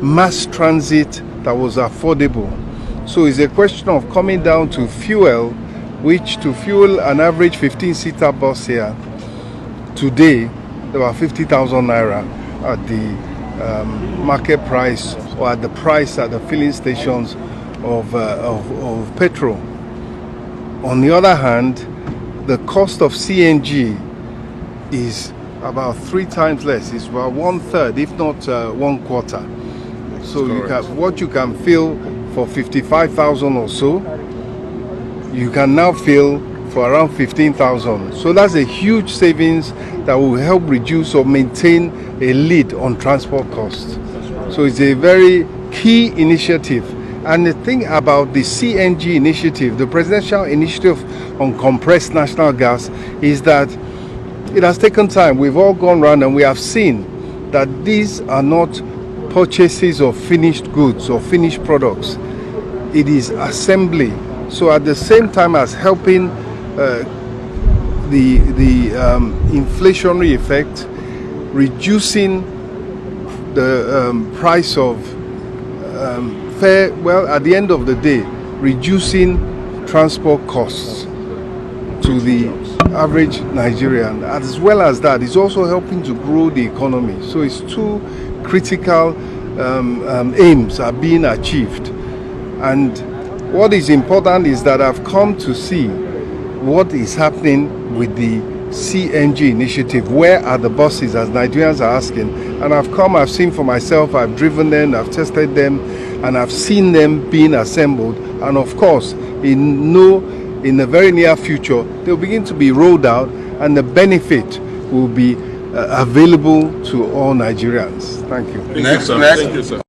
mass transit that was affordable. So it's a question of coming down to fuel, which to fuel an average 15-seater bus here today, about 50,000 naira at the market price, or at the price at the filling stations of petrol. On the other hand, the cost of CNG is about 3 times less. It's about 1/3, if not 1/4. So what you can fill for 55,000 or so, you can now fill for around 15,000. So that's a huge savings that will help reduce or maintain a lead on transport costs. So it's a very key initiative. And the thing about the CNG initiative, the Presidential Initiative on Compressed Natural Gas, is that it has taken time. We've all gone around and we have seen that these are not purchases of finished goods or finished products. It is assembly. So at the same time as helping the inflationary effect, reducing the price of fare, well, at the end of the day, reducing transport costs to the average Nigerian. As well as that, it's also helping to grow the economy. So it's two critical aims are being achieved. And what is important is that I've come to see what is happening with the CNG initiative. Where are the buses, as Nigerians are asking? And I've seen for myself, I've driven them, I've tested them, and I've seen them being assembled. And of course, in the very near future, they'll begin to be rolled out, and the benefit will be available to all Nigerians. Thank you. Next. Thank you, sir.